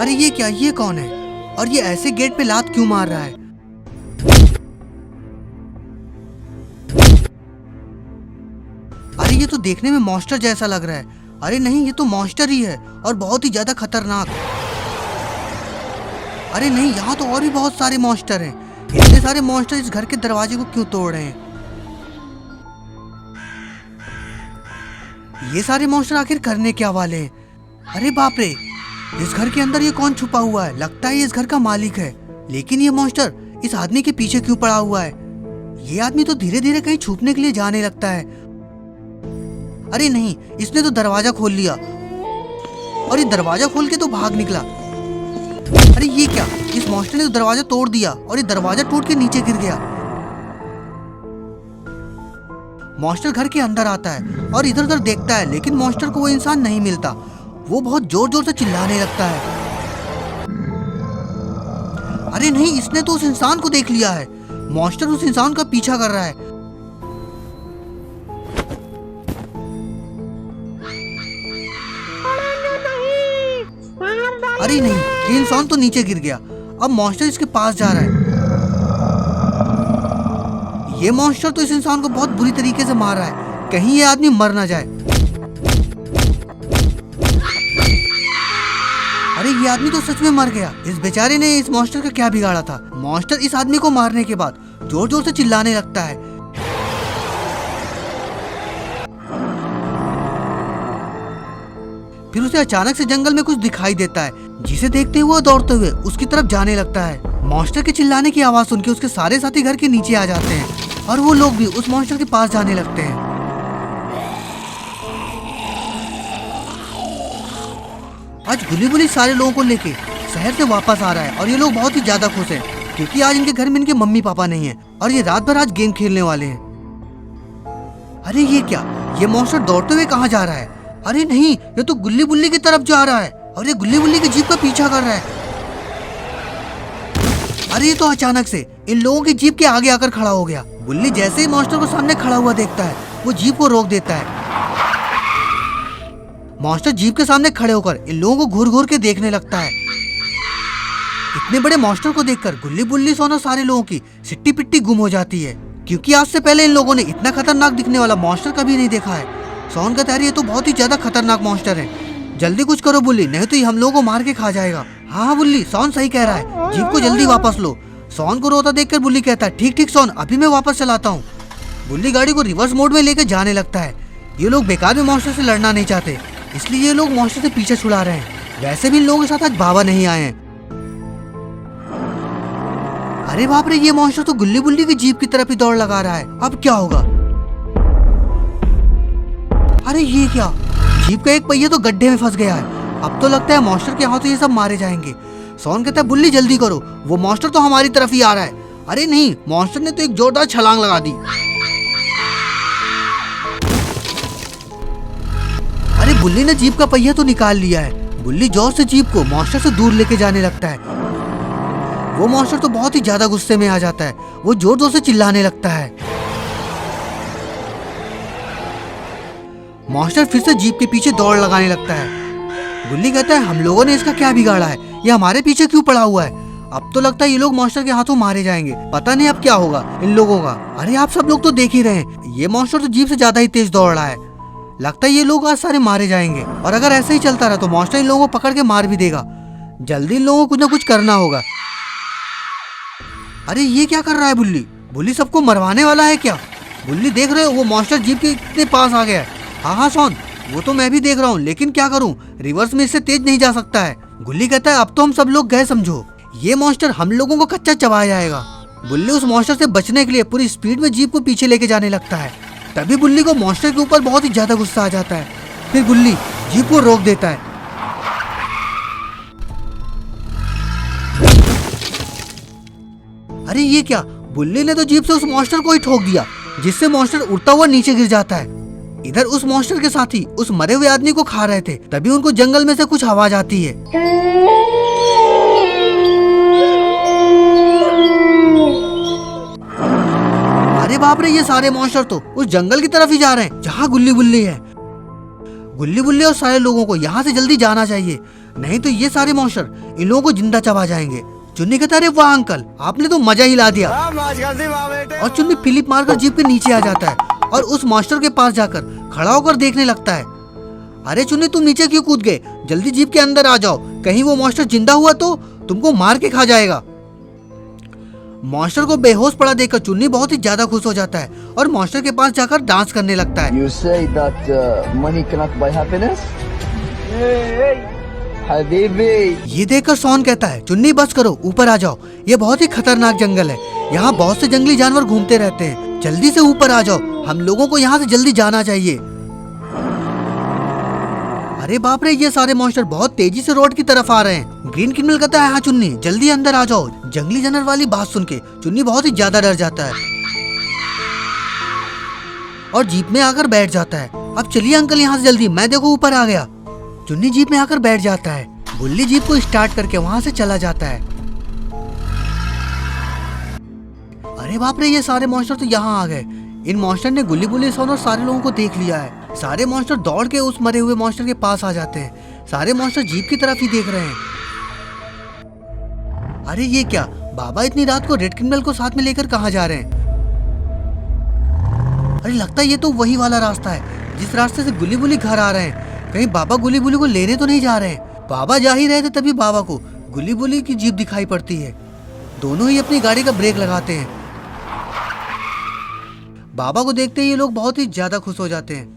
अरे ये क्या, ये कौन है और ये ऐसे गेट पे लात क्यों मार रहा है? अरे ये तो देखने में मॉन्स्टर जैसा लग रहा है। अरे नहीं, ये तो मॉन्स्टर ही है और बहुत ही ज्यादा खतरनाक। अरे नहीं, यहाँ तो और भी बहुत सारे मॉन्स्टर हैं। इतने सारे मॉन्स्टर इस घर के दरवाजे को क्यों तोड़ रहे हैं? ये सारे मॉन्स्टर आखिर करने क्या वाले हैं? अरे बाप रे, इस घर के अंदर ये कौन छुपा हुआ है? लगता है ये इस घर का मालिक है। लेकिन ये मॉन्स्टर इस आदमी के पीछे क्यों पड़ा हुआ है? ये आदमी तो धीरे धीरे कहीं छुपने के लिए जाने लगता है। अरे नहीं, इसने तो दरवाजा खोल लिया और ये दरवाजा खोल के तो भाग निकला। अरे ये क्या, इस मॉन्स्टर ने तो दरवाजा तोड़ दिया और ये दरवाजा टूट के नीचे गिर गया। मॉन्स्टर घर के अंदर आता है और इधर उधर देखता है, लेकिन मॉन्स्टर को वो इंसान नहीं मिलता। वो बहुत जोर जोर से चिल्लाने लगता है। अरे नहीं, इसने तो उस इंसान को देख लिया है। मॉन्स्टर उस इंसान का पीछा कर रहा है। अरे नहीं, ये इंसान तो नीचे गिर गया। अब मॉन्स्टर इसके पास जा रहा है। ये मॉन्स्टर तो इस इंसान को बहुत बुरी तरीके से मार रहा है, कहीं ये आदमी मर ना जाए। अरे ये आदमी तो सच में मर गया। इस बेचारे ने इस मॉन्स्टर का क्या बिगाड़ा था? मॉन्स्टर इस आदमी को मारने के बाद जोर जोर से चिल्लाने लगता है। फिर उसे अचानक से जंगल में कुछ दिखाई देता है, जिसे देखते हुए दौड़ते हुए उसकी तरफ जाने लगता है। मॉन्स्टर के चिल्लाने की आवाज सुनकर उसके सारे साथी घर के नीचे आ जाते हैं और वो लोग भी उस मॉन्स्टर के पास जाने लगते हैं। आज गुल्ली बुल्ली सारे लोगों को लेके शहर से वापस आ रहा है और ये लोग बहुत ही ज्यादा खुश हैं, क्योंकि आज इनके घर में इनके मम्मी पापा नहीं है और ये रात भर आज गेम खेलने वाले हैं। अरे ये क्या, ये मॉन्स्टर दौड़ते हुए कहाँ जा रहा है? अरे नहीं, ये तो गुल्ली बुल्ली की तरफ जा रहा है और ये गुल्ली बुल्ली की जीप का पीछा कर रहा है। अरे ये तो अचानक से इन लोगों की जीप के आगे आकर खड़ा हो गया। गुल्ली जैसे ही मॉन्स्टर को सामने खड़ा हुआ देखता है, वो जीप को रोक देता है। मॉन्स्टर जीप के सामने खड़े होकर इन लोगों को घूर घूर के देखने लगता है। इतने बड़े मॉन्स्टर को देखकर गुल्ली बुल्ली सोना सारे लोगों की सिट्टी पिट्टी गुम हो जाती है, क्योंकि आज से पहले इन लोगों ने इतना खतरनाक दिखने वाला मॉन्स्टर कभी नहीं देखा है। सोन कहता है ये तो बहुत ही ज्यादा खतरनाक मॉन्स्टर है, जल्दी कुछ करो बुल्ली, नहीं तो ये हम लोगों को मार के खा जाएगा। हाँ बुल्ली, सोन सही कह रहा है, जीप को जल्दी वापस लो। सोन को रोता देखकर बुल्ली कहता है ठीक ठीक सोन, अभी मैं वापस चलाता हूँ। बुल्ली गाड़ी को रिवर्स मोड में लेकर जाने लगता है। ये लोग बेकार में मॉन्स्टर से लड़ना नहीं चाहते, इसलिए ये लोग मॉन्स्टर से पीछे छुड़ा रहे हैं। वैसे भी इन लोगों के साथ आज बाबा नहीं आए हैं। अरे बाप रे, ये मॉन्स्टर तो गुल्ली बुल्ली की जीप की तरफ ही दौड़ लगा रहा है। अब क्या होगा? अरे ये क्या, जीप का एक पहिया तो गड्ढे में फंस गया है। अब तो लगता है मॉन्स्टर के हाथों ये सब मारे जाएंगे। सोन कहता है बुल्ली जल्दी करो, वो मॉन्स्टर तो हमारी तरफ ही आ रहा है। अरे नहीं, मॉन्स्टर ने तो एक जोरदार छलांग लगा दी। अरे बुल्ली ने जीप का पहिया तो निकाल लिया है। बुल्ली जोर से जीप को मॉन्स्टर से दूर लेके जाने लगता है। वो मॉन्स्टर तो बहुत ही ज्यादा गुस्से में आ जाता है, वो जोर जोर से चिल्लाने लगता है। मॉन्स्टर फिर से जीप के पीछे दौड़ लगाने लगता है। गुल्ली कहता है हम लोगों ने इसका क्या बिगाड़ा है, ये हमारे पीछे क्यों पड़ा हुआ है? अब तो लगता है ये लोग मॉन्स्टर के हाथों मारे जाएंगे, पता नहीं अब क्या होगा इन लोगों का। अरे आप सब लोग तो देख ही रहे हैं, ये मॉन्स्टर तो जीप से ज्यादा ही तेज दौड़ रहा है। लगता है ये लोग आज सारे मारे जाएंगे, और अगर ऐसे ही चलता रहा तो मॉन्स्टर इन लोगों को पकड़ के मार भी देगा। जल्दी इन लोगों को कुछ ना कुछ करना होगा। अरे ये क्या कर रहा है बुल्ली? बुल्ली सबको मरवाने वाला है क्या? बुल्ली देख रहे हो, वो मॉन्स्टर जीप के इतने पास आ गया है। हाँ सोन, वो तो मैं भी देख रहा हूँ, लेकिन क्या करूँ, रिवर्स में इससे तेज नहीं जा सकता है। गुल्ली कहता है अब तो हम सब लोग गए समझो, ये मॉन्स्टर हम लोगों को कच्चा चबा जाएगा। बुल्ली उस मॉन्स्टर से बचने के लिए पूरी स्पीड में जीप को पीछे लेके जाने लगता है। तभी बुल्ली को मॉन्स्टर के ऊपर बहुत ही ज्यादा गुस्सा आ जाता है। फिर बुल्ली जीप को रोक देता है। अरे ये क्या, बुल्ली ने तो जीप से उस मॉन्स्टर को ही ठोक दिया, जिससे मॉन्स्टर उड़ता हुआ नीचे गिर जाता है। इधर उस मॉन्स्टर के साथी उस मरे हुए आदमी को खा रहे थे, तभी उनको जंगल में से कुछ आवाज आती है। अरे बाप रे, ये सारे मॉन्स्टर तो उस जंगल की तरफ ही जा रहे हैं जहाँ गुल्ली बुल्ली है। गुल्ली बुल्ली और सारे लोगों को यहाँ से जल्दी जाना चाहिए, नहीं तो ये सारे मॉन्स्टर इन लोगों को जिंदा चबा जाएंगे। चुन्नी कहता अरे वाह अंकल, आपने तो मजा ही ला दिया। और चुन्नी फिलिप मारकर जीप के नीचे आ जाता है और उस मॉन्स्टर के पास जाकर खड़ा होकर देखने लगता है। अरे चुन्नी तुम नीचे क्यों कूद गए? जल्दी जीप के अंदर आ जाओ, कहीं वो मॉन्स्टर जिंदा हुआ तो तुमको मार के खा जाएगा। मॉन्स्टर को बेहोश पड़ा देखकर चुन्नी बहुत ही ज्यादा खुश हो जाता है और मॉन्स्टर के पास जाकर डांस करने लगता है। You say that money cannot buy happiness? Hey, Habibi. ये देखकर सॉन कहता है चुन्नी बस करो, ऊपर आ जाओ, ये बहुत ही खतरनाक जंगल है, यहाँ बहुत से जंगली जानवर घूमते रहते हैं, जल्दी से ऊपर आ जाओ, हम लोगों को यहाँ से जल्दी जाना चाहिए। अरे बाप रे, ये सारे मॉन्स्टर बहुत तेजी से रोड की तरफ आ रहे हैं। ग्रीन क्रिमिनल कहता है हाँ चुन्नी जल्दी अंदर आ जाओ। जंगली जानवर वाली बात सुन के चुन्नी बहुत ही ज्यादा डर जाता है और जीप में आकर बैठ जाता है। अब चलिए अंकल यहाँ से जल्दी, मैं देखो ऊपर आ गया। चुन्नी जीप में आकर बैठ जाता है। बुल्ली जीप को स्टार्ट करके वहाँ से चला जाता है। अरे बाप रे, ये सारे मॉन्स्टर तो यहाँ आ गए। इन मॉन्स्टर ने गुल्ली बुल्ली सोन और सारे लोगों को देख लिया है। सारे मॉन्स्टर दौड़ के उस मरे हुए मॉन्स्टर के पास आ जाते हैं। सारे मॉन्स्टर जीप की तरफ ही देख रहे हैं। अरे ये क्या, बाबा इतनी रात को रेड क्रिमिनल को साथ में लेकर कहाँ जा रहे हैं? अरे लगता है ये तो वही वाला रास्ता है जिस रास्ते से गुल्ली बुल्ली घर आ रहे हैं। कहीं बाबा गुल्ली बुल्ली को लेने तो नहीं जा रहे हैं? बाबा जा ही रहे थे तभी बाबा को गुल्ली बुल्ली की जीप दिखाई पड़ती है। दोनों ही अपनी गाड़ी का ब्रेक लगाते हैं। बाबा को देखते ही ये लोग बहुत ही ज्यादा खुश हो जाते हैं।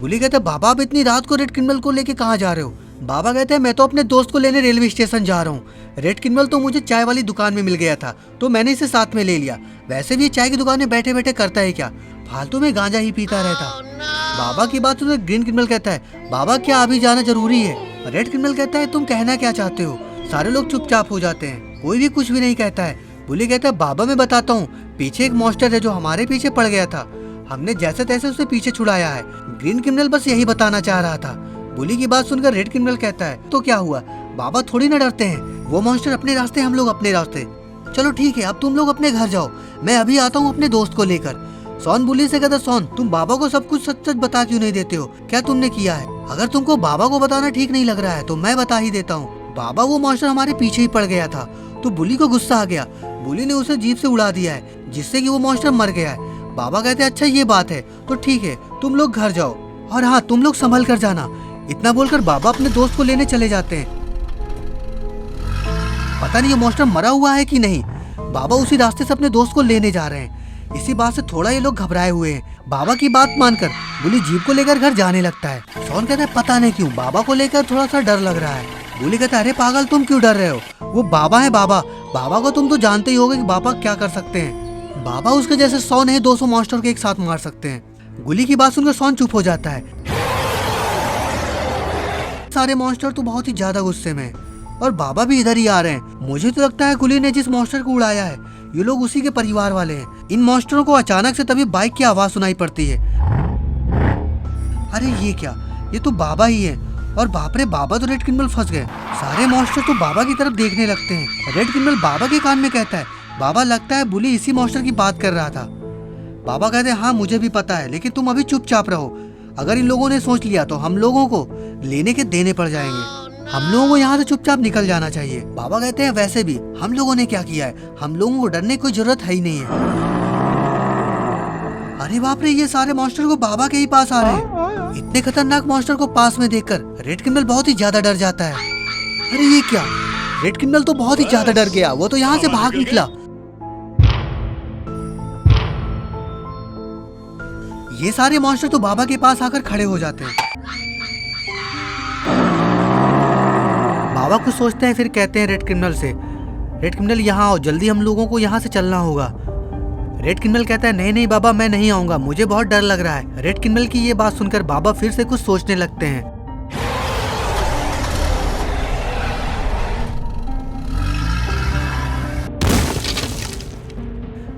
गुल्ली कहते हैं बाबा आप इतनी रात को रेड क्रिमिनल को लेके कहाँ जा रहे हो? बाबा कहते हैं मैं तो अपने दोस्त को लेने रेलवे स्टेशन जा रहा हूँ। रेड क्रिमिनल तो मुझे चाय वाली दुकान में मिल गया था तो मैंने इसे साथ में ले लिया। वैसे भी चाय की दुकान में बैठे बैठे करता है क्या, फालतू में गांजा ही पीता रहता। बाबा की बात सुनकर ग्रीन क्रिमिनल कहता है बाबा क्या अभी जाना जरूरी है? रेड क्रिमिनल कहता है तुम कहना क्या चाहते हो? सारे लोग चुपचाप हो जाते हैं, कोई भी कुछ भी नहीं कहता है। बुली कहता है बाबा मैं बताता हूँ, पीछे एक मॉन्स्टर है जो हमारे पीछे पड़ गया था, हमने जैसे तैसे उसे पीछे छुड़ाया है। ग्रीन क्रिमिनल बस यही बताना चाह रहा था। बुली की बात सुनकर रेड क्रिमिनल कहता है तो क्या हुआ, बाबा थोड़ी ना डरते हैं, वो मॉन्स्टर अपने रास्ते हम लोग अपने रास्ते। चलो ठीक है अब तुम लोग अपने घर जाओ, मैं अभी आता हूँ अपने दोस्त को लेकर। सोन बुली से कहता सोन तुम बाबा को सब कुछ सच सच बता क्यों नहीं देते हो, क्या तुमने किया है? अगर तुमको बाबा को बताना ठीक नहीं लग रहा है तो मैं बता ही देता हूँ। बाबा वो मॉन्स्टर हमारे पीछे ही पड़ गया था तो बुली को गुस्सा आ गया, बुली ने उसे जीप से उड़ा दिया है जिससे कि वो मॉन्स्टर मर गया है। बाबा कहते हैं अच्छा ये बात है तो ठीक है तुम लोग घर जाओ और हाँ तुम लोग संभल कर जाना। इतना बोलकर बाबा अपने दोस्त को लेने चले जाते हैं। पता नहीं ये मॉन्स्टर मरा हुआ है कि नहीं। बाबा उसी रास्ते से अपने दोस्त को लेने जा रहे हैं। इसी बात से थोड़ा ये लोग घबराए हुए हैं। बाबा की बात मानकर बुली जीप को लेकर घर जाने लगता है। सोन कहता है पता नहीं क्यों बाबा को लेकर थोड़ा सा डर लग रहा है। बुली कहता है अरे पागल तुम क्यों डर रहे हो, वो बाबा है। बाबा को तुम तो जानते ही होगे कि बाबा क्या कर सकते हैं। बाबा उसके जैसे 100 नहीं 200 मॉन्स्टर को एक साथ मार सकते हैं। गुली की बात सुनकर सोन चुप हो जाता है। सारे मॉन्स्टर तो बहुत ही ज्यादा गुस्से में और बाबा भी इधर ही आ रहे हैं। मुझे तो लगता है गुली ने जिस मॉन्स्टर को उड़ाया है ये लोग उसी के परिवार वाले हैं। इन मॉन्स्टरों को अचानक से तभी बाइक की आवाज सुनाई पड़ती है। अरे ये क्या, ये तो बाबा ही है। और बाप रे, बाबा तो रेड क्रिमिनल फंस गए। सारे मॉन्स्टर तो बाबा की तरफ देखने लगते हैं। रेड क्रिमिनल बाबा के कान में कहता है बाबा लगता है बुली इसी मॉन्स्टर की बात कर रहा था। बाबा कहते हैं हाँ मुझे भी पता है, लेकिन तुम अभी चुपचाप रहो। अगर इन लोगों ने सोच लिया तो हम लोगों को लेने के देने पड़ जाएंगे। हम लोगों को यहाँ से चुपचाप निकल जाना चाहिए। बाबा कहते हैं वैसे भी हम लोगों ने क्या किया है, हम लोगों को डरने की कोई जरूरत है ही नहीं है। अरे बाप रे, ये सारे मॉन्स्टर को बाबा के ही पास आ रहे हैं। इतने खतरनाक मॉन्स्टर को पास में देखकर रेड क्रिमिनल बहुत ही ज्यादा डर जाता है। अरे ये क्या, रेड क्रिमिनल तो बहुत ही ज्यादा डर गया, वो तो यहाँ से भाग निकला। ये सारे मॉन्स्टर तो बाबा के पास आकर खड़े हो जाते हैं। बाबा कुछ सोचते हैं फिर कहते हैं रेड क्रिमिनल से, रेड क्रिमिनल यहाँ आओ जल्दी, हम लोगों को यहाँ से चलना होगा। रेड क्रिमिनल कहता है नहीं नहीं बाबा मैं नहीं आऊंगा, मुझे बहुत डर लग रहा है। रेड क्रिमिनल की ये बात सुनकर बाबा फिर से कुछ सोचने लगते हैं।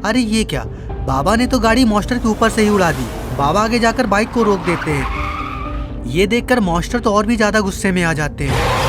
अरे ये क्या, बाबा ने तो गाड़ी मॉन्स्टर के ऊपर से ही उड़ा दी। बाबा आगे जाकर बाइक को रोक देते हैं। ये देखकर मॉन्स्टर तो और भी ज्यादा गुस्से में आ जाते हैं।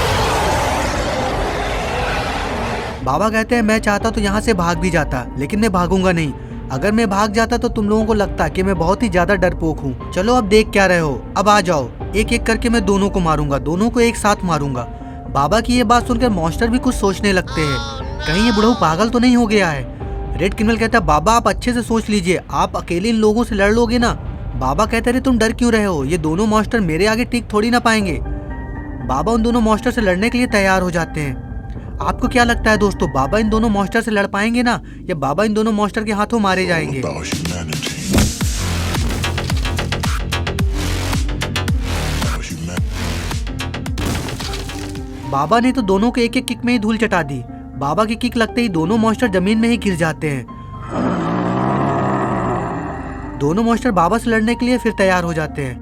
बाबा कहते हैं मैं चाहता तो यहाँ से भाग भी जाता, लेकिन मैं भागूंगा नहीं। अगर मैं भाग जाता तो तुम लोगों को लगता कि मैं बहुत ही ज्यादा डरपोक हूँ। चलो अब देख क्या रहे हो, अब आ जाओ, एक एक करके मैं दोनों को मारूंगा, दोनों को एक साथ मारूंगा। बाबा की ये बात सुनकर मॉन्स्टर भी कुछ सोचने लगते हैं, कहीं ये बुढ़ऊ पागल तो नहीं हो गया है। रेड क्रिमिनल कहता है बाबा आप अच्छे से सोच लीजिए, आप अकेले इन लोगों से लड़ लोगे ना। बाबा कहते हैं तुम डर क्यों रहे हो, ये दोनों मॉन्स्टर मेरे आगे टिक थोड़ी ना पाएंगे। बाबा उन दोनों मॉन्स्टर से लड़ने के लिए तैयार हो जाते हैं। आपको क्या लगता है दोस्तों, बाबा इन दोनों मॉन्स्टर से लड़ पाएंगे ना, या बाबा इन दोनों मॉन्स्टर के हाथों मारे जाएंगे? बाबा ने तो दोनों के एक एक किक में ही धूल चटा दी। बाबा की किक लगते ही दोनों मॉन्स्टर जमीन में ही गिर जाते हैं। दोनों मॉन्स्टर बाबा से लड़ने के लिए फिर तैयार हो जाते हैं।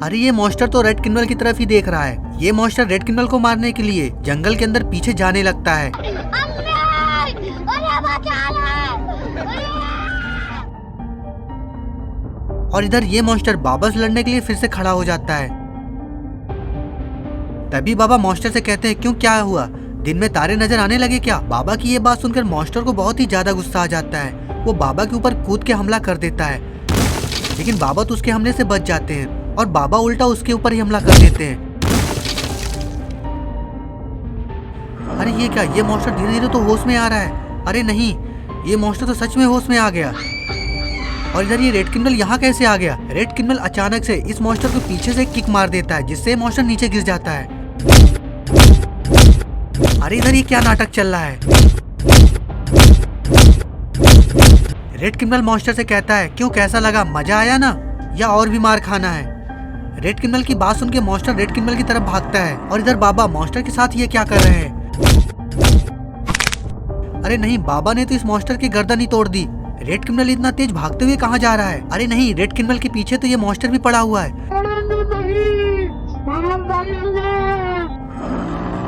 अरे ये मॉन्स्टर तो रेड क्रिमिनल की तरफ ही देख रहा है। ये मॉन्स्टर रेड क्रिमिनल को मारने के लिए जंगल के अंदर पीछे जाने लगता है। और इधर ये मॉन्स्टर बाबा से लड़ने के लिए फिर से खड़ा हो जाता है। तभी बाबा मॉन्स्टर से कहते हैं क्यों, क्या हुआ, दिन में तारे नजर आने लगे क्या? बाबा की ये बात सुनकर मॉन्स्टर को बहुत ही ज्यादा गुस्सा आ जाता है। वो बाबा के ऊपर कूद के हमला कर देता है, लेकिन बाबा तो उसके हमले से बच जाते हैं और बाबा उल्टा उसके ऊपर ही हमला कर देते हैं। अरे ये क्या, ये मॉन्स्टर धीरे धीरे तो होश में आ रहा है। अरे नहीं, ये मॉन्स्टर तो सच में होश में आ गया। और इधर ये रेड क्रिमिनल यहाँ कैसे आ गया? रेड क्रिमिनल अचानक से इस मॉन्स्टर को पीछे से किक मार देता है, जिससे मॉन्स्टर नीचे गिर जाता है। अरे इधर ये क्या नाटक चल रहा है? रेड क्रिमिनल मॉन्स्टर से कहता है क्यों, कैसा लगा, मजा आया ना, या और भी मार खाना है? रेड क्रिमिनल की बात सुन के मॉन्स्टर रेड क्रिमिनल की तरफ भागता है। और इधर बाबा मॉन्स्टर के साथ ये क्या कर रहे हैं? अरे नहीं, बाबा ने तो इस मॉन्स्टर की गर्दन ही तोड़ दी। रेड क्रिमिनल इतना तेज भागते हुए कहाँ जा रहा है? अरे नहीं, रेड क्रिमिनल के पीछे तो ये मॉन्स्टर भी पड़ा हुआ है।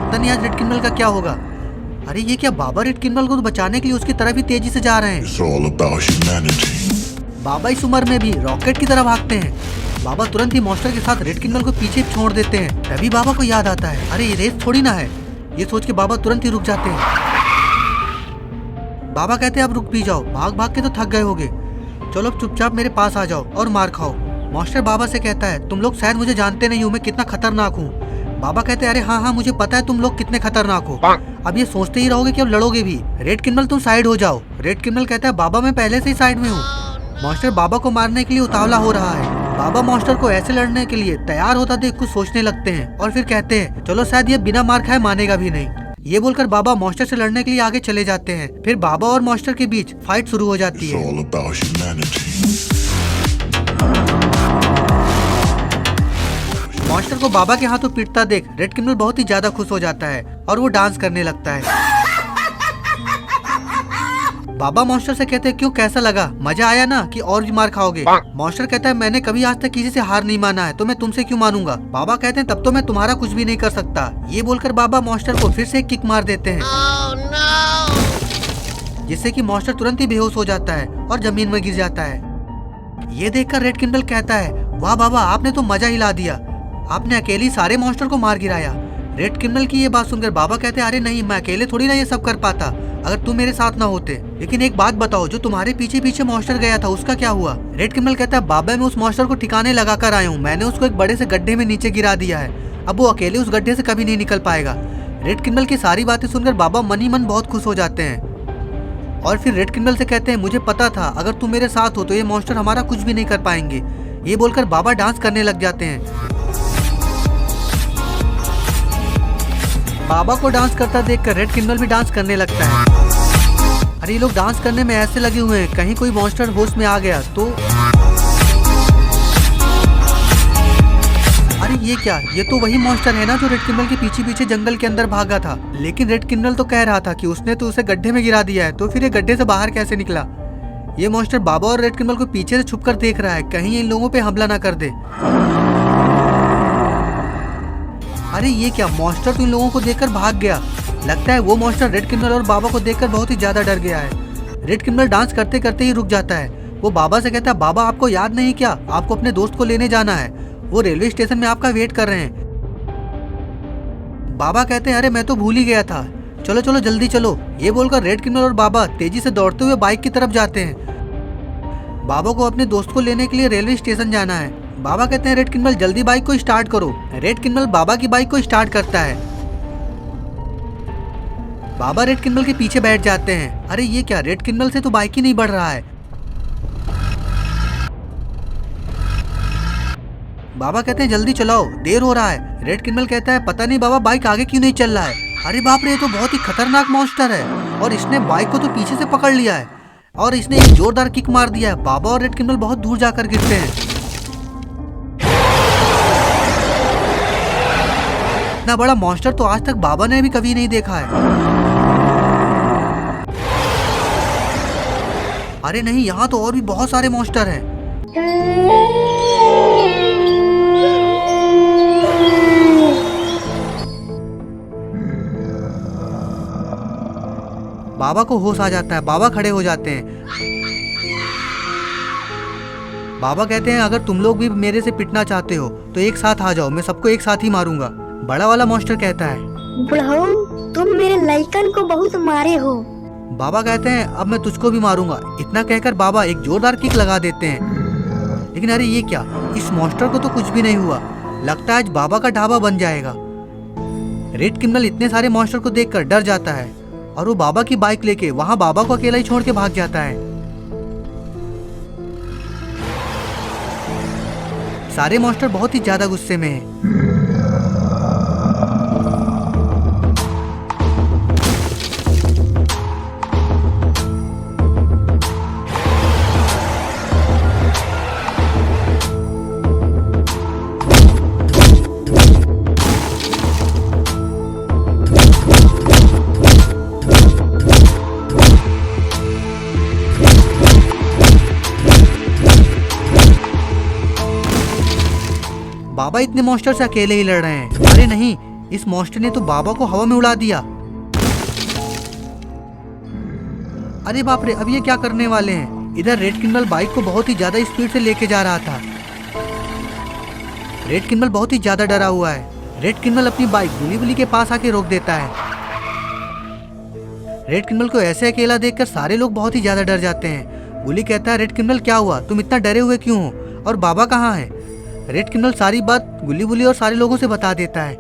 पता नहीं आज रेड क्रिमिनल का क्या होगा। अरे ये क्या, बाबा रेड क्रिमिनल को तो बचाने के लिए उसकी तरफ ही तेजी से जा रहे हैं। बाबा इस उम्र में भी रॉकेट की तरह भागते हैं। बाबा तुरंत ही मॉन्स्टर के साथ रेड क्रिमिनल को पीछे छोड़ देते हैं। तभी बाबा को याद आता है अरे ये रेस थोड़ी ना है। ये सोच के बाबा तुरंत ही रुक जाते हैं। बाबा कहते हैं अब रुक भी जाओ, भाग भाग के तो थक गए होगे, चलो अब चुपचाप मेरे पास आ जाओ और मार खाओ। मॉन्स्टर बाबा से कहता है तुम लोग शायद मुझे जानते नहीं हो, मैं कितना खतरनाक हूँ। बाबा कहते हैं अरे हाँ हाँ मुझे पता है तुम लोग कितने खतरनाक हो, अब ये सोचते ही रहोगे कि अब लड़ोगे भी। रेड क्रिमिनल तुम साइड हो जाओ। रेड क्रिमिनल कहता है बाबा मैं पहले से ही साइड में हूँ। मॉन्स्टर बाबा को मारने के लिए उतावला हो रहा है। बाबा मॉन्स्टर को ऐसे लड़ने के लिए तैयार होता देख कुछ सोचने लगते हैं और फिर कहते हैं चलो शायद ये बिना मार खाए मानेगा भी नहीं। ये बोलकर बाबा मॉन्स्टर से लड़ने के लिए आगे चले जाते हैं। फिर बाबा और मॉन्स्टर के बीच फाइट शुरू हो जाती है। मॉन्स्टर को बाबा के हाथों पीटता देख रेड क्रिमिनल बहुत ही ज्यादा खुश हो जाता है और वो डांस करने लगता है। बाबा मॉन्स्टर से कहते हैं क्यों, कैसा लगा, मजा आया ना कि और भी मार खाओगे? मॉन्स्टर कहता है मैंने कभी आज तक किसी से हार नहीं माना है, तो मैं तुमसे क्यों मानूंगा? बाबा कहते हैं तब तो मैं तुम्हारा कुछ भी नहीं कर सकता। ये बोलकर बाबा मॉन्स्टर को फिर से एक किक मार देते हैं, जिससे कि मॉन्स्टर तुरंत ही बेहोश हो जाता है और जमीन में गिर जाता है। ये देखकर रेड क्रिमिनल कहता है वाह बाबा आपने तो मजा हिला दिया, आपने अकेले सारे मॉन्स्टर को मार गिराया। रेड क्रिमिनल की ये बात सुनकर बाबा कहते हैं अरे नहीं, मैं अकेले थोड़ी ना ये सब कर पाता अगर तुम मेरे साथ ना होते। लेकिन एक बात बताओ, जो तुम्हारे पीछे पीछे मॉन्स्टर गया था उसका क्या हुआ? रेड क्रिमिनल कहता है बाबा मैं उस मॉन्स्टर को ठिकाने लगा कर आया हूँ, मैंने उसको एक बड़े से गड्ढे में नीचे गिरा दिया है, अब वो अकेले उस गड्ढे से कभी नहीं निकल पाएगा। रेड क्रिमिनल की सारी बातें सुनकर बाबा मन ही मन बहुत खुश हो जाते हैं और फिर रेड क्रिमिनल से कहते हैं मुझे पता था अगर तुम मेरे साथ हो तो ये मॉन्स्टर हमारा कुछ भी नहीं कर पाएंगे। ये बोलकर बाबा डांस करने लग जाते हैं। बाबा को डांस करता देखकर रेड क्रिमिनल भी डांस करने लगता है। अरे ये लोग डांस करने में ऐसे लगे हुए हैं कहीं कोई मॉन्स्टर होश में आ गया तो। अरे ये क्या, ये तो वही मॉन्स्टर है ना जो रेड क्रिमिनल के पीछे पीछे जंगल के अंदर भागा था। लेकिन रेड क्रिमिनल तो कह रहा था कि उसने तो उसे गड्ढे में गिरा दिया है, तो फिर ये गड्ढे से बाहर कैसे निकला? ये मॉन्स्टर बाबा और रेड क्रिमिनल को पीछे से छुपकर देख रहा है कहीं इन लोगों पे हमला ना कर दे। अरे ये क्या, मॉन्स्टर तो इन लोगों को देखकर भाग गया। लगता है वो मॉन्स्टर रेड क्रिमिनल और बाबा को देखकर बहुत ही ज्यादा डर गया है। रेड क्रिमिनल डांस करते करते ही रुक जाता है। वो बाबा से कहता है बाबा आपको याद नहीं क्या, आपको अपने दोस्त को लेने जाना है, वो रेलवे स्टेशन में आपका वेट कर रहे हैं। बाबा कहते हैं अरे मैं तो भूल ही गया था, चलो चलो जल्दी चलो। ये बोलकर रेड क्रिमिनल और बाबा तेजी से दौड़ते हुए बाइक की तरफ जाते हैं। बाबा को अपने दोस्त को लेने के लिए रेलवे स्टेशन जाना है। बाबा कहते हैं रेड क्रिमिनल जल्दी बाइक को स्टार्ट करो। रेड क्रिमिनल बाबा की बाइक को स्टार्ट करता है। बाबा रेड क्रिमिनल के पीछे बैठ जाते हैं। अरे ये क्या, रेड क्रिमिनल से तो बाइक ही नहीं बढ़ रहा है। बाबा कहते हैं जल्दी चलाओ, देर हो रहा है। रेड क्रिमिनल कहता है पता नहीं बाबा बाइक आगे क्यों नहीं चल रहा है। अरे बाप रे, ये तो बहुत ही खतरनाक मॉन्स्टर है और इसने बाइक को तो पीछे से पकड़ लिया है और इसने एक जोरदार किक मार दिया है। बाबा और रेड क्रिमिनल बहुत दूर जाकर गिरते हैं। इतना बड़ा मॉन्स्टर तो आज तक बाबा ने भी कभी नहीं देखा है। अरे नहीं, यहाँ तो और भी बहुत सारे मॉन्स्टर हैं। बाबा को होश आ जाता है। बाबा खड़े हो जाते हैं। बाबा कहते हैं अगर तुम लोग भी मेरे से पिटना चाहते हो तो एक साथ आ जाओ, मैं सबको एक साथ ही मारूंगा। बड़ा वाला मॉन्स्टर कहता है बुढ़ऊ, तुम मेरे लड़कन को बहुत मारे हो। बाबा कहते हैं अब मैं तुझको भी मारूंगा। इतना कहकर बाबा एक जोरदार किक लगा देते हैं। लेकिन अरे ये क्या, इस मॉन्स्टर को तो कुछ भी नहीं हुआ। लगता है आज बाबा का ढाबा बन जाएगा। रेड क्रिमिनल इतने सारे मॉन्स्टर को देखकर डर जाता है और वो बाबा की बाइक लेके वहां बाबा को अकेला ही छोड़ के भाग जाता है। सारे मॉन्स्टर बहुत ही ज्यादा गुस्से में हैं। बाबा इतने मॉन्स्टर से अकेले ही लड़ रहे हैं। अरे नहीं, इस मॉन्स्टर ने तो बाबा को हवा में उड़ा दिया। अरे बाप रे, अब ये क्या करने वाले हैं। इधर रेड क्रिमिनल बाइक को बहुत ही ज्यादा स्पीड से लेके जा रहा था। रेड क्रिमिनल बहुत ही ज्यादा डरा हुआ है। रेड क्रिमिनल अपनी बाइक बुली बुली के पास आके रोक देता है। रेड क्रिमिनल को ऐसे अकेला देखकर सारे लोग बहुत ही ज्यादा डर जाते हैं। बुली कहता है रेड क्रिमिनल क्या हुआ, तुम इतना डरे हुए क्यों हो और बाबा कहाँ है। रेड क्रिमिनल सारी बात गुल्ली बुली और सारे लोगों से बता देता है।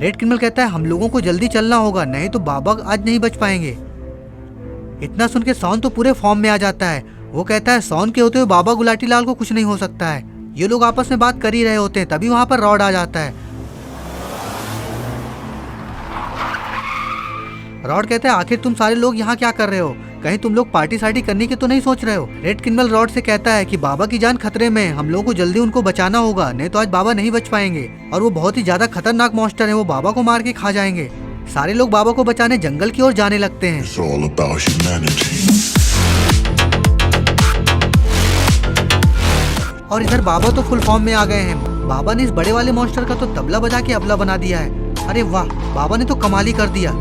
रेड क्रिमिनल कहता है हम लोगों को जल्दी चलना होगा, नहीं तो बाबा आज नहीं बच पाएंगे। इतना सुन के सौन तो पूरे फॉर्म में आ जाता है। वो कहता है सौन के होते हुए बाबा गुलाटी लाल को कुछ नहीं हो सकता है। ये लोग आपस में बात कर ही रहे होते हैं, तभी वहां पर रॉड आ जाता है। रॉड कहता है आखिर तुम सारे लोग यहाँ क्या कर रहे हो, कहीं तुम लोग पार्टी सार्टी करने की तो नहीं सोच रहे हो। रेड क्रिमिनल रॉड से कहता है कि बाबा की जान खतरे में है, हम लोगों को जल्दी उनको बचाना होगा, नहीं तो आज बाबा नहीं बच पाएंगे और वो बहुत ही ज्यादा खतरनाक मॉन्स्टर है, वो बाबा को मार के खा जाएंगे। सारे लोग बाबा को बचाने जंगल की ओर जाने लगते हैं। और इधर बाबा तो फुल फॉर्म में आ गए हैं। बाबा ने इस बड़े वाले मॉन्स्टर का तो तबला बजा के अबला बना दिया है। अरे वाह, बाबा ने तो कमाल ही कर दिया।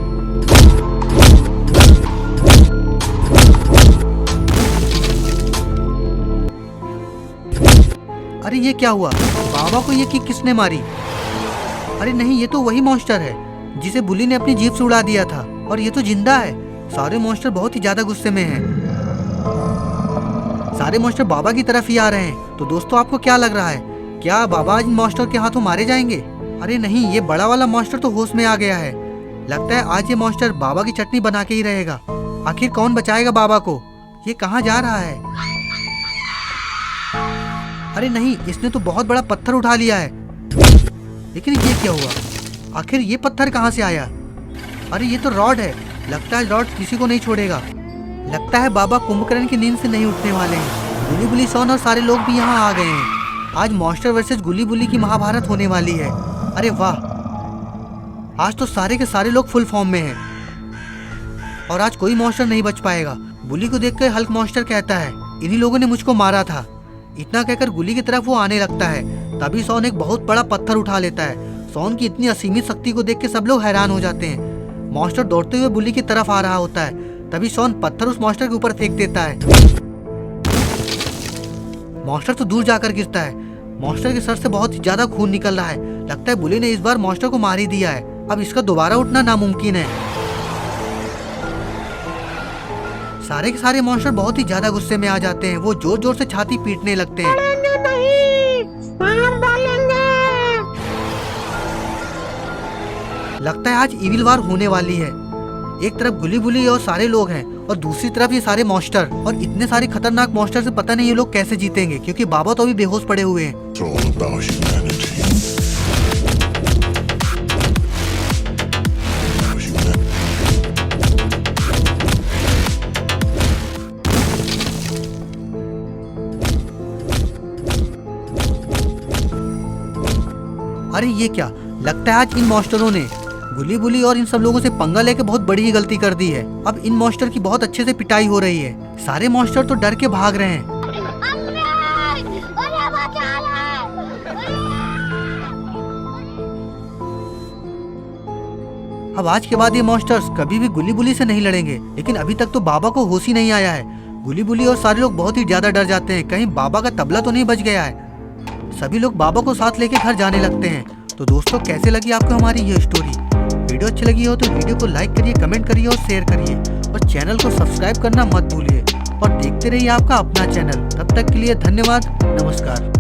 अरे ये क्या हुआ, बाबा को ये किक किसने मारी। अरे नहीं, ये तो वही मॉन्स्टर है जिसे बुली ने अपनी जीप से उड़ा दिया था और ये तो जिंदा है। सारे मॉन्स्टर बहुत ही ज्यादा गुस्से में हैं। सारे मॉन्स्टर बाबा की तरफ ही आ रहे हैं। तो दोस्तों आपको क्या लग रहा है, क्या बाबा आज मॉन्स्टर के हाथों मारे जाएंगे। अरे नहीं, ये बड़ा वाला मॉन्स्टर तो होश में आ गया है। लगता है आज ये मॉन्स्टर बाबा की चटनी बना के ही रहेगा। आखिर कौन बचाएगा बाबा को, ये कहाँ जा रहा है। अरे नहीं, इसने तो बहुत बड़ा पत्थर उठा लिया है। लेकिन ये क्या हुआ, आखिर ये पत्थर कहाँ से आया। अरे ये तो रॉड है, लगता है रॉड किसी को नहीं छोड़ेगा। लगता है बाबा कुंभकर्ण की नींद से नहीं उठने वाले हैं। गुली बुली सोन और सारे लोग भी यहाँ आ गए हैं। आज मॉन्स्टर वर्सेस गुली बुली की महाभारत होने वाली है। अरे वाह, आज तो सारे के सारे लोग फुल फॉर्म में हैं और आज कोई मॉन्स्टर नहीं बच पाएगा। बुली को देखकर हल्क मॉन्स्टर कहता है इन्हीं लोगों ने मुझको मारा था। इतना कहकर गुली की तरफ वो आने लगता है। तभी सोन एक बहुत बड़ा पत्थर उठा लेता है। सोन की इतनी असीमित शक्ति को देख के सब लोग हैरान हो जाते हैं। मॉन्स्टर दौड़ते हुए बुली की तरफ आ रहा होता है। तभी सोन पत्थर उस मॉन्स्टर के ऊपर फेंक देता है। मॉन्स्टर तो दूर जाकर गिरता है। मॉन्स्टर के सर से बहुत ज्यादा खून निकल रहा है। लगता है बुली ने इस बार मॉन्स्टर को मार ही दिया है। अब इसका दोबारा उठना नामुमकिन है। सारे के सारे मॉन्स्टर बहुत ही ज्यादा गुस्से में आ जाते हैं। वो जोर जोर से छाती पीटने लगते हैं। नहीं, लगता है आज इविल वार होने वाली है। एक तरफ गुली बुली और सारे लोग हैं और दूसरी तरफ ये सारे मॉन्स्टर, और इतने सारे खतरनाक मॉन्स्टर से पता नहीं ये लोग कैसे जीतेंगे, क्योंकि बाबा तो अभी बेहोश पड़े हुए हैं। It's all about humanity. अरे ये क्या, लगता है आज इन मॉन्स्टरों ने गुली बुली और इन सब लोगों से पंगा लेके बहुत बड़ी ही गलती कर दी है। अब इन मॉन्स्टर की बहुत अच्छे से पिटाई हो रही है। सारे मॉन्स्टर तो डर के भाग रहे हैं। अब आज के बाद ये मॉन्स्टर्स कभी भी गुली बुली से नहीं लड़ेंगे। लेकिन अभी तक तो बाबा को होश ही नहीं आया है। गुली बुली और सारे लोग बहुत ही ज्यादा डर जाते हैं, कहीं बाबा का तबला तो नहीं बज गया है। सभी लोग बाबा को साथ लेके घर जाने लगते हैं। तो दोस्तों, कैसे लगी आपको हमारी ये स्टोरी? वीडियो अच्छी लगी हो तो वीडियो को लाइक करिए, कमेंट करिए और शेयर करिए, और चैनल को सब्सक्राइब करना मत भूलिए। और देखते रहिए आपका अपना चैनल। तब तक के लिए धन्यवाद, नमस्कार।